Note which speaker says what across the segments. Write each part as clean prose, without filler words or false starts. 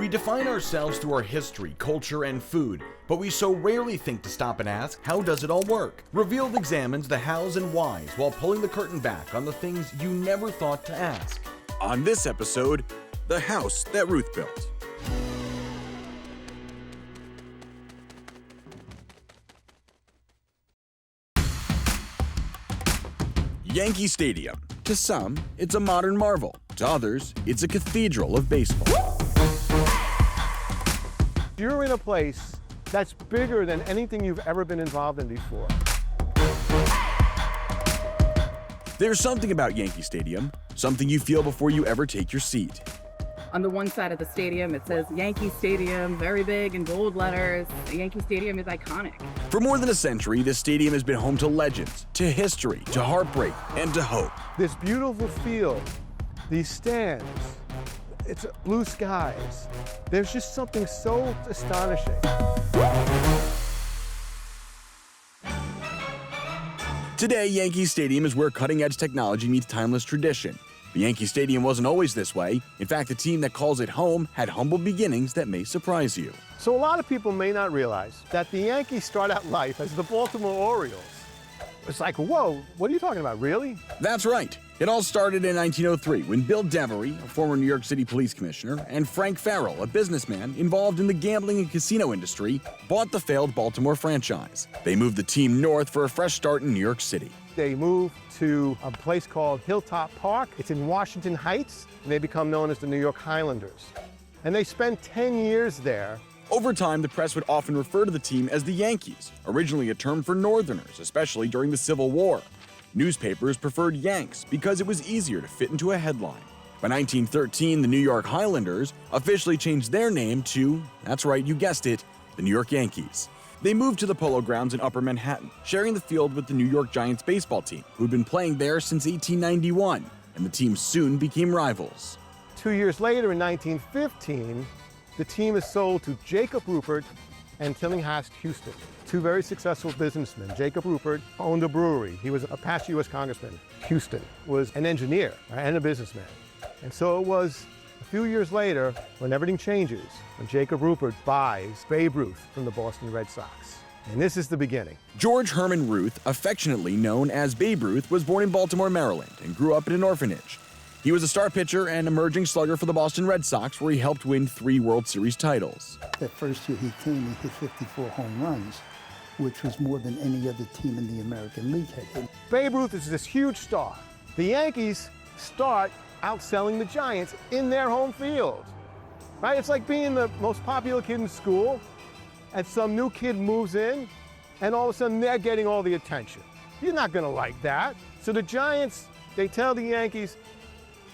Speaker 1: We define ourselves through our history, culture, and food, but we so rarely think to stop and ask, how does it all work? Revealed examines the hows and whys while pulling the curtain back on the things you never thought to ask.
Speaker 2: On this episode, the house that Ruth built. Yankee Stadium. To some, it's a modern marvel. To others, it's a cathedral of baseball.
Speaker 3: You're in a place that's bigger than anything you've ever been involved in before.
Speaker 2: There's something about Yankee Stadium, something you feel before you ever take your seat.
Speaker 4: On the one side of the stadium, it says Yankee Stadium, very big in bold letters. Yankee Stadium is iconic.
Speaker 2: For more than a century, this stadium has been home to legends, to history, to heartbreak, and to hope.
Speaker 3: This beautiful field, these stands, it's blue skies. There's just something so astonishing.
Speaker 2: Today, Yankee Stadium is where cutting-edge technology meets timeless tradition. But Yankee Stadium wasn't always this way. In fact, the team that calls it home had humble beginnings that may surprise you.
Speaker 3: So a lot of people may not realize that the Yankees start out life as the Baltimore Orioles. It's like, whoa, what are you talking about, really?
Speaker 2: That's right. It all started in 1903 when Bill Devery, a former New York City police commissioner, and Frank Farrell, a businessman involved in the gambling and casino industry, bought the failed Baltimore franchise. They moved the team north for a fresh start in New York City.
Speaker 3: They moved to a place called Hilltop Park. It's in Washington Heights, and they become known as the New York Highlanders. And they spent 10 years there.
Speaker 2: Over time, the press would often refer to the team as the Yankees, originally a term for Northerners, especially during the Civil War. Newspapers preferred Yanks because it was easier to fit into a headline. By 1913, the New York Highlanders officially changed their name to, that's right, you guessed it, the New York Yankees. They moved to the Polo Grounds in Upper Manhattan, sharing the field with the New York Giants baseball team, who'd been playing there since 1891, and the team soon became rivals.
Speaker 3: 2 years later, in 1915, the team is sold to Jacob Ruppert and Tillinghast Houston, two very successful businessmen. Jacob Ruppert owned a brewery. He was a past U.S. congressman. Houston was an engineer and a businessman. And so it was a few years later, when everything changes, when Jacob Ruppert buys Babe Ruth from the Boston Red Sox. And this is the beginning.
Speaker 2: George Herman Ruth, affectionately known as Babe Ruth, was born in Baltimore, Maryland, and grew up in an orphanage. He was a star pitcher and emerging slugger for the Boston Red Sox, where he helped win 3 World Series titles.
Speaker 5: That first year he came, he hit 54 home runs, which was more than any other team in the American League had hit.
Speaker 3: Babe Ruth is this huge star. The Yankees start outselling the Giants in their home field. Right? It's like being the most popular kid in school, and some new kid moves in, and all of a sudden they're getting all the attention. You're not gonna like that. So the Giants, they tell the Yankees,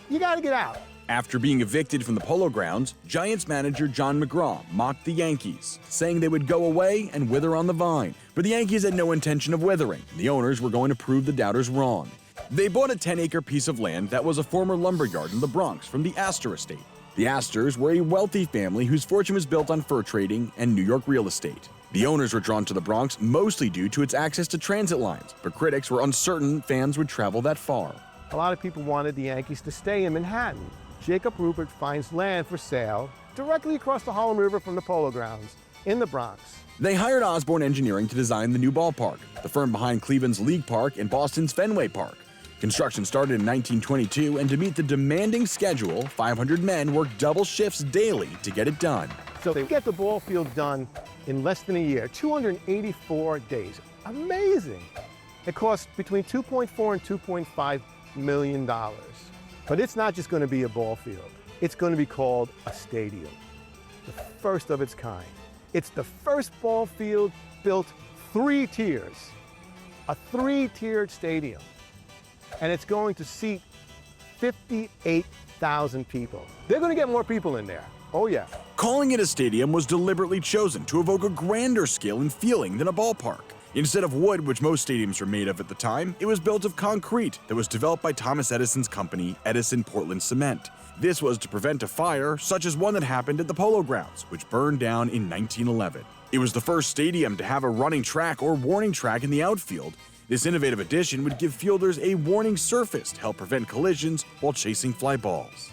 Speaker 3: you gotta get out.
Speaker 2: After being evicted from the Polo Grounds, Giants manager John McGraw mocked the Yankees, saying they would go away and wither on the vine. But the Yankees had no intention of withering, and the owners were going to prove the doubters wrong. They bought a 10-acre piece of land that was a former lumberyard in the Bronx from the Astor estate. The Astors were a wealthy family whose fortune was built on fur trading and New York real estate. The owners were drawn to the Bronx mostly due to its access to transit lines, but critics were uncertain fans would travel that far.
Speaker 3: A lot of people wanted the Yankees to stay in Manhattan. Jacob Ruppert finds land for sale directly across the Harlem River from the Polo Grounds in the Bronx.
Speaker 2: They hired Osborne Engineering to design the new ballpark, the firm behind Cleveland's League Park and Boston's Fenway Park. Construction started in 1922, and to meet the demanding schedule, 500 men worked double shifts daily to get it done.
Speaker 3: So they get the ball field done in less than a year, 284 days. Amazing. It cost between $2.4 and $2.5 million. But it's not just going to be a ball field. It's going to be called a stadium, the first of its kind. It's the first ball field built 3 tiers, a 3-tiered stadium. And it's going to seat 58,000 people. They're going to get more people in there. Oh, yeah.
Speaker 2: Calling it a stadium was deliberately chosen to evoke a grander scale and feeling than a ballpark. Instead of wood, which most stadiums were made of at the time, it was built of concrete that was developed by Thomas Edison's company, Edison Portland Cement. This was to prevent a fire, such as one that happened at the Polo Grounds, which burned down in 1911. It was the first stadium to have a running track or warning track in the outfield. This innovative addition would give fielders a warning surface to help prevent collisions while chasing fly balls.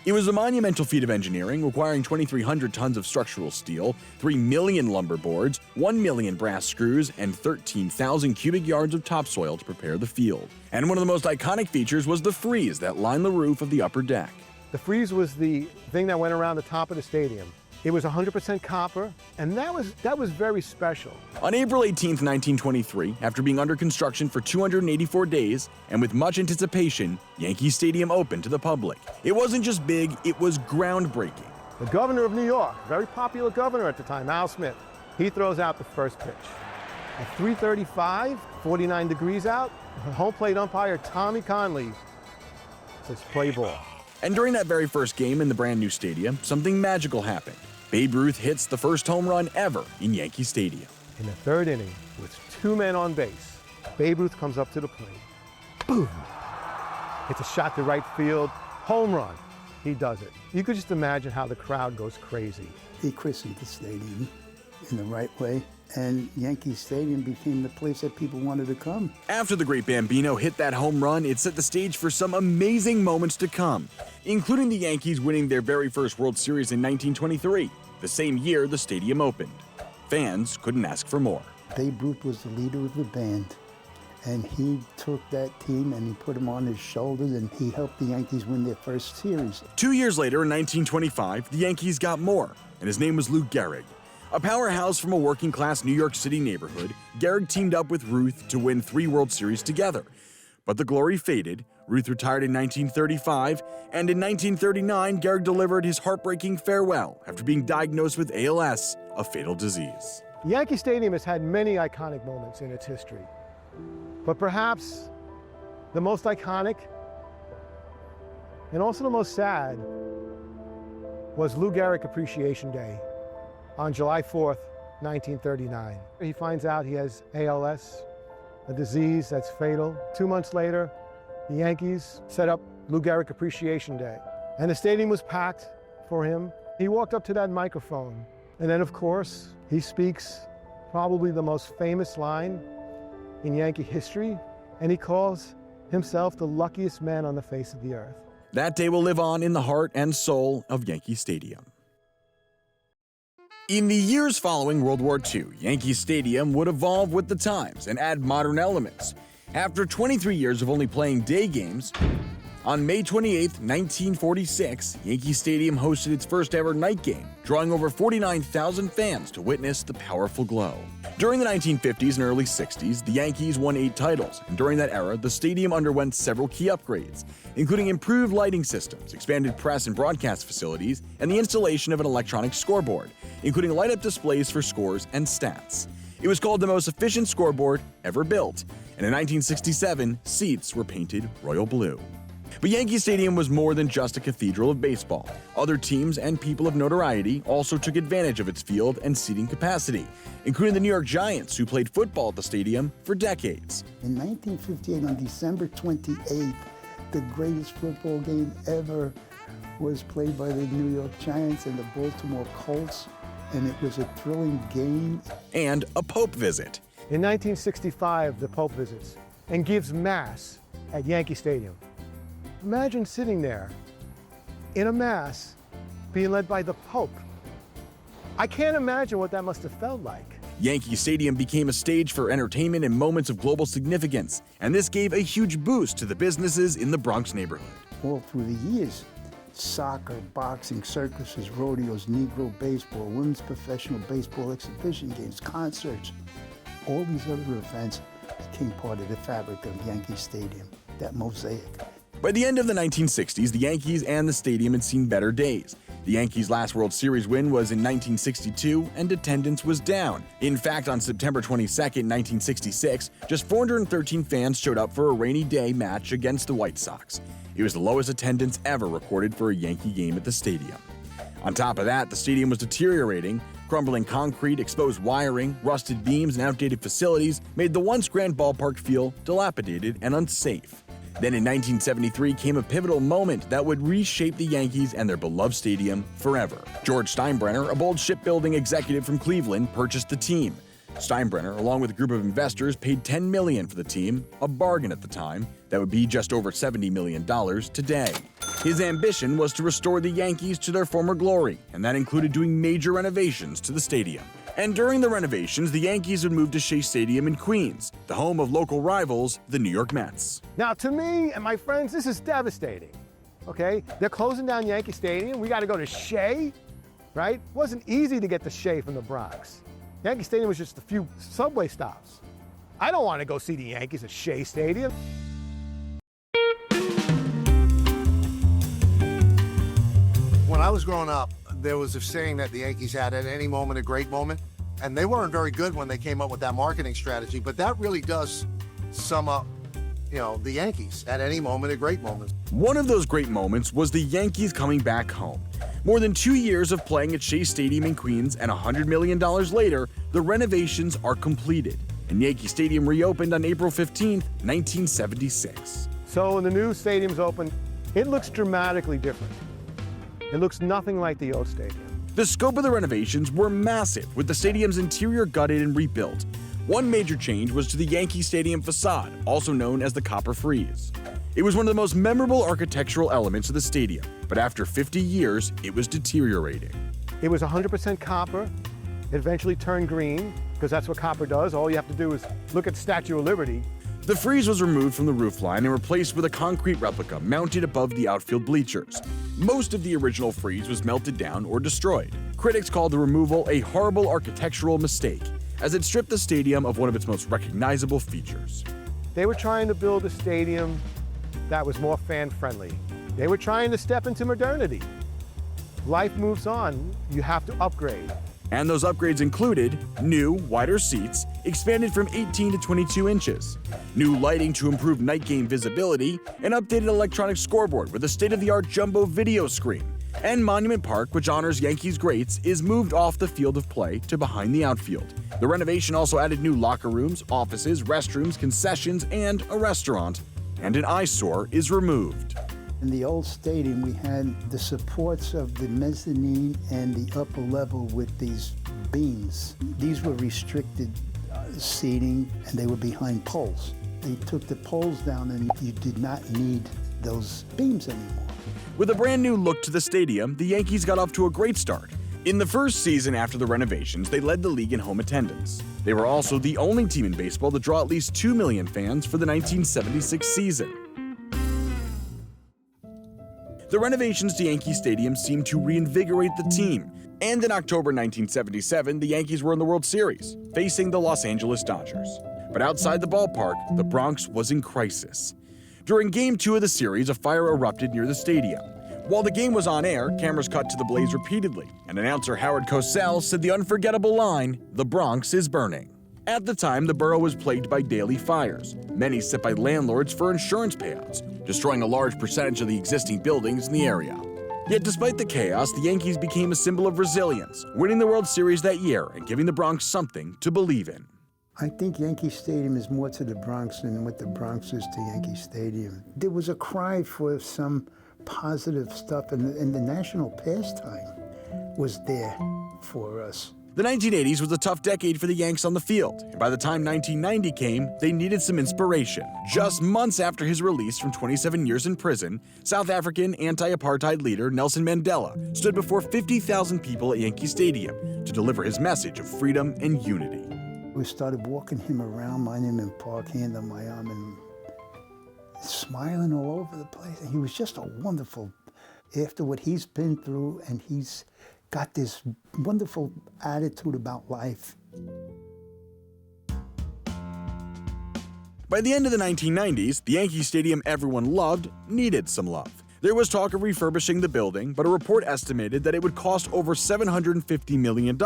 Speaker 2: It was a monumental feat of engineering, requiring 2,300 tons of structural steel, 3 million lumber boards, 1 million brass screws, and 13,000 cubic yards of topsoil to prepare the field. And one of the most iconic features was the frieze that lined the roof of the upper deck.
Speaker 3: The frieze was the thing that went around the top of the stadium. It was 100% copper, and that was very special.
Speaker 2: On April 18, 1923, after being under construction for 284 days, and with much anticipation, Yankee Stadium opened to the public. It wasn't just big, it was groundbreaking.
Speaker 3: The governor of New York, very popular governor at the time, Al Smith, he throws out the first pitch. At 3:35, 49 degrees out, home plate umpire Tommy Conley says, "Play ball."
Speaker 2: And during that very first game in the brand new stadium, something magical happened. Babe Ruth hits the first home run ever in Yankee Stadium.
Speaker 3: In the third inning, with 2 men on base, Babe Ruth comes up to the plate. Boom! It's a shot to right field, home run. He does it. You could just imagine how the crowd goes crazy.
Speaker 5: He christened the stadium in the right way, and Yankee Stadium became the place that people wanted to come.
Speaker 2: After the great Bambino hit that home run, it set the stage for some amazing moments to come, including the Yankees winning their very first World Series in 1923, the same year the stadium opened. Fans couldn't ask for more.
Speaker 5: Babe Ruth was the leader of the band, and he took that team and he put them on his shoulders, and he helped the Yankees win their first series.
Speaker 2: 2 years later, in 1925, the Yankees got more, and his name was Lou Gehrig. A powerhouse from a working-class New York City neighborhood, Gehrig teamed up with Ruth to win 3 World Series together. But the glory faded. Ruth retired in 1935, and in 1939, Gehrig delivered his heartbreaking farewell after being diagnosed with ALS, a fatal disease.
Speaker 3: Yankee Stadium has had many iconic moments in its history, but perhaps the most iconic and also the most sad was Lou Gehrig Appreciation Day on July 4th, 1939. He finds out he has ALS, a disease that's fatal. 2 months later, the Yankees set up Lou Gehrig Appreciation Day, and the stadium was packed for him. He walked up to that microphone, and then, of course, he speaks probably the most famous line in Yankee history, and he calls himself the luckiest man on the face of the earth.
Speaker 2: That day will live on in the heart and soul of Yankee Stadium. In the years following World War II, Yankee Stadium would evolve with the times and add modern elements. After 23 years of only playing day games, on May 28, 1946, Yankee Stadium hosted its first ever night game, drawing over 49,000 fans to witness the powerful glow. During the 1950s and early 60s, the Yankees won 8 titles, and during that era, the stadium underwent several key upgrades, including improved lighting systems, expanded press and broadcast facilities, and the installation of an electronic scoreboard, including light-up displays for scores and stats. It was called the most efficient scoreboard ever built, and in 1967, seats were painted royal blue. But Yankee Stadium was more than just a cathedral of baseball. Other teams and people of notoriety also took advantage of its field and seating capacity, including the New York Giants, who played football at the stadium for decades.
Speaker 5: In 1958, on December 28th, the greatest football game ever was played by the New York Giants and the Baltimore Colts, and it was a thrilling game.
Speaker 2: And a Pope visit.
Speaker 3: In 1965, the Pope visits and gives Mass at Yankee Stadium. Imagine sitting there in a Mass being led by the Pope. I can't imagine what that must have felt like.
Speaker 2: Yankee Stadium became a stage for entertainment and moments of global significance, and this gave a huge boost to the businesses in the Bronx neighborhood.
Speaker 5: All through the years, soccer, boxing, circuses, rodeos, Negro baseball, women's professional baseball exhibition games, concerts, all these other events became part of the fabric of Yankee Stadium, that mosaic.
Speaker 2: By the end of the 1960s, the Yankees and the stadium had seen better days. The Yankees' last World Series win was in 1962, and attendance was down. In fact, on September 22, 1966, just 413 fans showed up for a rainy day match against the White Sox. It was the lowest attendance ever recorded for a Yankee game at the stadium. On top of that, the stadium was deteriorating. Crumbling concrete, exposed wiring, rusted beams, and outdated facilities made the once grand ballpark feel dilapidated and unsafe. Then in 1973 came a pivotal moment that would reshape the Yankees and their beloved stadium forever. George Steinbrenner, a bold shipbuilding executive from Cleveland, purchased the team. Steinbrenner, along with a group of investors, paid $10 million for the team, a bargain at the time. That would be just over $70 million today. His ambition was to restore the Yankees to their former glory, and that included doing major renovations to the stadium. And during the renovations, the Yankees would move to Shea Stadium in Queens, the home of local rivals, the New York Mets.
Speaker 3: Now, to me and my friends, this is devastating, okay? They're closing down Yankee Stadium. We got to go to Shea, right? It wasn't easy to get to Shea from the Bronx. Yankee Stadium was just a few subway stops. I don't want to go see the Yankees at Shea Stadium.
Speaker 6: When I was growing up, there was a saying that the Yankees had at any moment a great moment, and they weren't very good when they came up with that marketing strategy, but that really does sum up, the Yankees at any moment a great moment.
Speaker 2: One of those great moments was the Yankees coming back home. More than 2 years of playing at Shea Stadium in Queens, and $100 million later, the renovations are completed, and Yankee Stadium reopened on April 15, 1976.
Speaker 3: So when the new stadium's open, it looks dramatically different. It looks nothing like the old stadium.
Speaker 2: The scope of the renovations were massive, with the stadium's interior gutted and rebuilt. One major change was to the Yankee Stadium facade, also known as the Copper Frieze. It was one of the most memorable architectural elements of the stadium, but after 50 years, it was deteriorating.
Speaker 3: It was 100% copper. It eventually turned green, because that's what copper does. All you have to do is look at the Statue of Liberty.
Speaker 2: The frieze was removed from the roofline and replaced with a concrete replica mounted above the outfield bleachers. Most of the original frieze was melted down or destroyed. Critics called the removal a horrible architectural mistake, as it stripped the stadium of one of its most recognizable features.
Speaker 3: They were trying to build a stadium that was more fan-friendly. They were trying to step into modernity. Life moves on. You have to upgrade.
Speaker 2: And those upgrades included new, wider seats, expanded from 18 to 22 inches, new lighting to improve night game visibility, an updated electronic scoreboard with a state-of-the-art jumbo video screen, and Monument Park, which honors Yankees greats, is moved off the field of play to behind the outfield. The renovation also added new locker rooms, offices, restrooms, concessions, and a restaurant, and an eyesore is removed.
Speaker 5: In the old stadium, we had the supports of the mezzanine and the upper level with these beams. These were restricted seating, and they were behind poles. They took the poles down, and you did not need those beams anymore.
Speaker 2: With a brand new look to the stadium, the Yankees got off to a great start. In the first season after the renovations, they led the league in home attendance. They were also the only team in baseball to draw at least 2 million fans for the 1976 season. The renovations to Yankee Stadium seemed to reinvigorate the team, and in October 1977, the Yankees were in the World Series, facing the Los Angeles Dodgers. But outside the ballpark, the Bronx was in crisis. During Game 2 of the series, a fire erupted near the stadium. While the game was on air, cameras cut to the blaze repeatedly, and announcer Howard Cosell said the unforgettable line, "The Bronx is burning." At the time, the borough was plagued by daily fires, many set by landlords for insurance payouts, destroying a large percentage of the existing buildings in the area. Yet despite the chaos, the Yankees became a symbol of resilience, winning the World Series that year and giving the Bronx something to believe in.
Speaker 5: I think Yankee Stadium is more to the Bronx than what the Bronx is to Yankee Stadium. There was a cry for some positive stuff, and the national pastime was there for us.
Speaker 2: The 1980s was a tough decade for the Yanks on the field, and by the time 1990 came, they needed some inspiration. Just months after his release from 27 years in prison, South African anti-apartheid leader Nelson Mandela stood before 50,000 people at Yankee Stadium to deliver his message of freedom and unity.
Speaker 5: We started walking him around, minding him in park, hand on my arm, and smiling all over the place. And he was just a wonderful, after what he's been through, and he's got this wonderful attitude about life.
Speaker 2: By the end of the 1990s, the Yankee Stadium everyone loved needed some love. There was talk of refurbishing the building, but a report estimated that it would cost over $750 million,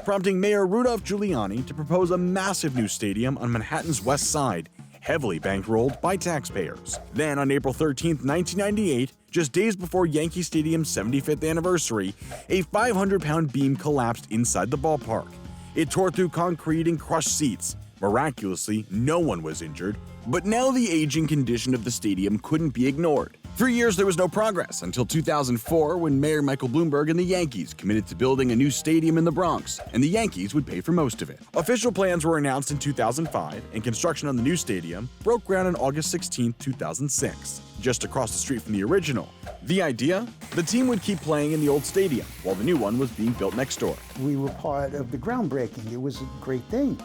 Speaker 2: prompting Mayor Rudolph Giuliani to propose a massive new stadium on Manhattan's West Side, heavily bankrolled by taxpayers. Then, on April 13, 1998, just days before Yankee Stadium's 75th anniversary, a 500-pound beam collapsed inside the ballpark. It tore through concrete and crushed seats. Miraculously, no one was injured, but now the aging condition of the stadium couldn't be ignored. For years, there was no progress until 2004 when Mayor Michael Bloomberg and the Yankees committed to building a new stadium in the Bronx, and the Yankees would pay for most of it. Official plans were announced in 2005, and construction on the new stadium broke ground on August 16, 2006, just across the street from the original. The idea? The team would keep playing in the old stadium while the new one was being built next door.
Speaker 5: We were part of the groundbreaking. It was a great thing.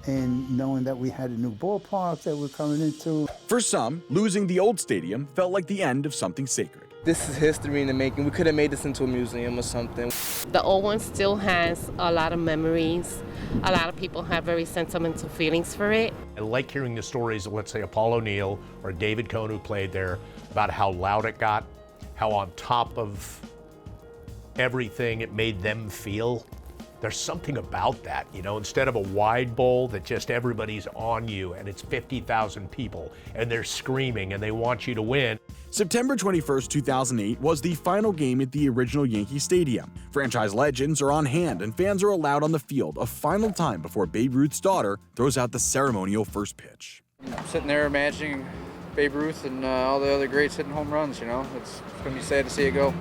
Speaker 5: And knowing that we had a new ballpark that we're coming into.
Speaker 2: For some, losing the old stadium felt like the end of something sacred.
Speaker 7: This is history in the making. We could have made this into a museum or something.
Speaker 8: The old one still has a lot of memories. A lot of people have very sentimental feelings for it.
Speaker 9: I like hearing the stories of, let's say, a Paul O'Neill or David Cohn who played there, about how loud it got, how on top of everything it made them feel. There's something about that, you know, instead of a wide bowl that just everybody's on you and it's 50,000 people and they're screaming and they want you to win.
Speaker 2: September 21, 2008 was the final game at the original Yankee Stadium. Franchise legends are on hand and fans are allowed on the field a final time before Babe Ruth's daughter throws out the ceremonial first pitch.
Speaker 10: I'm sitting there imagining Babe Ruth and all the other greats hitting home runs, you know. It's going to be sad to see it go.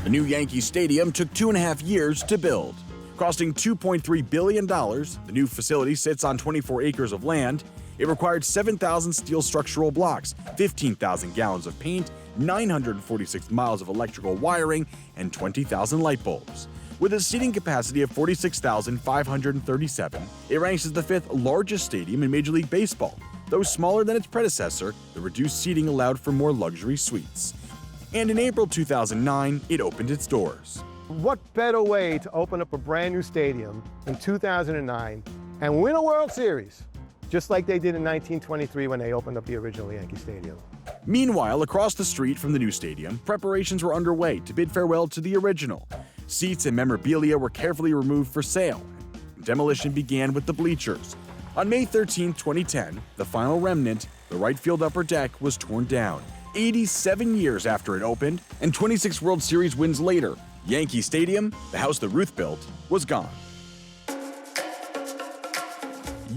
Speaker 2: The new Yankee Stadium took 2.5 years to build. Costing $2.3 billion, the new facility sits on 24 acres of land. It required 7,000 steel structural blocks, 15,000 gallons of paint, 946 miles of electrical wiring, and 20,000 light bulbs. With a seating capacity of 46,537, it ranks as the 5th largest stadium in Major League Baseball. Though smaller than its predecessor, the reduced seating allowed for more luxury suites. And in April 2009, it opened its doors.
Speaker 3: What better way to open up a brand new stadium in 2009 and win a World Series, just like they did in 1923 when they opened up the original Yankee Stadium.
Speaker 2: Meanwhile, across the street from the new stadium, preparations were underway to bid farewell to the original. Seats and memorabilia were carefully removed for sale. Demolition began with the bleachers. On May 13, 2010, the final remnant, the right field upper deck, was torn down. 87 years after it opened, and 26 World Series wins later, Yankee Stadium, the house that Ruth built, was gone.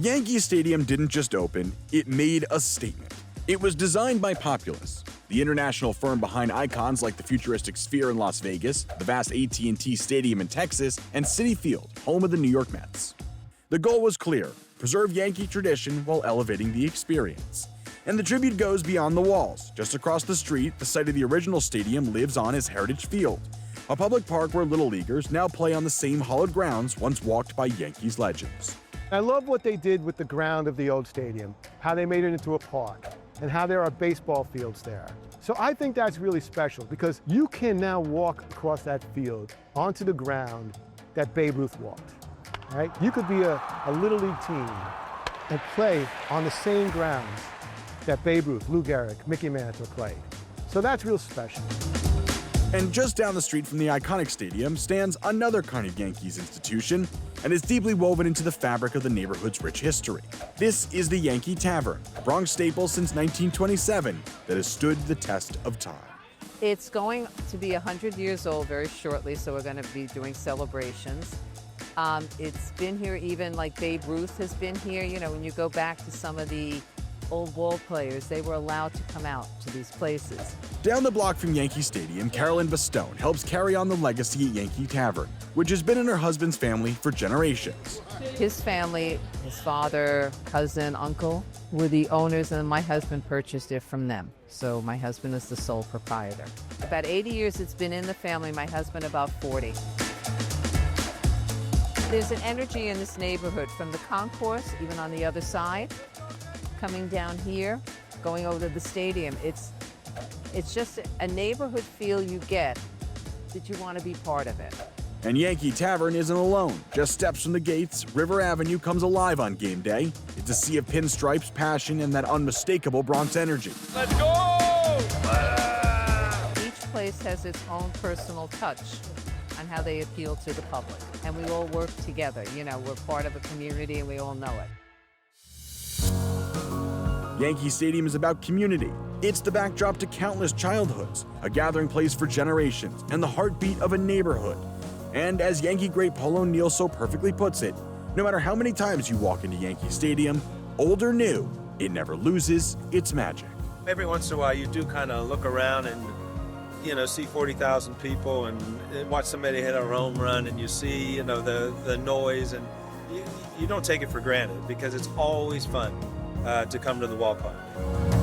Speaker 2: Yankee Stadium didn't just open, it made a statement. It was designed by Populous, the international firm behind icons like the futuristic Sphere in Las Vegas, the vast AT&T Stadium in Texas, and Citi Field, home of the New York Mets. The goal was clear: preserve Yankee tradition while elevating the experience. And the tribute goes beyond the walls. Just across the street, the site of the original stadium lives on as Heritage Field, a public park where Little Leaguers now play on the same hallowed grounds once walked by Yankees legends.
Speaker 3: I love what they did with the ground of the old stadium, how they made it into a park, and how there are baseball fields there. So I think that's really special because you can now walk across that field onto the ground that Babe Ruth walked. Right? You could be a Little League team and play on the same grounds that Babe Ruth, Lou Gehrig, Mickey Mantle played. So that's real special.
Speaker 2: And just down the street from the iconic stadium stands another kind of Yankees institution, and is deeply woven into the fabric of the neighborhood's rich history. This is the Yankee Tavern, a Bronx staple since 1927 that has stood the test of time.
Speaker 11: It's going to be 100 years old very shortly, so we're going to be doing celebrations. It's been here even like Babe Ruth has been here. You know, when you go back to some of the old ball players, they were allowed to come out to these places.
Speaker 2: Down the block from Yankee Stadium, Carolyn Bastone helps carry on the legacy at Yankee Tavern, which has been in her husband's family for generations.
Speaker 11: His family, his father, cousin, uncle, were the owners, and my husband purchased it from them. So my husband is the sole proprietor. About 80 years it's been in the family, my husband about 40. There's an energy in this neighborhood from the concourse, even on the other side, coming down here, going over to the stadium. It's just a neighborhood feel you get that you want to be part of it.
Speaker 2: And Yankee Tavern isn't alone. Just steps from the gates, River Avenue comes alive on game day. It's a sea of pinstripes, passion, and that unmistakable Bronx energy.
Speaker 10: Let's go!
Speaker 11: Each place has its own personal touch on how they appeal to the public. And we all work together. You know, we're part of a community and we all know it.
Speaker 2: Yankee Stadium is about community. It's the backdrop to countless childhoods, a gathering place for generations, and the heartbeat of a neighborhood. And as Yankee great Paul O'Neill so perfectly puts it, no matter how many times you walk into Yankee Stadium, old or new, it never loses its magic.
Speaker 12: every once in a while you do kind of look around and, you know, see 40,000 people and watch somebody hit a home run, and you see, you know, the noise, and you don't take it for granted because it's always fun to come to the ballpark.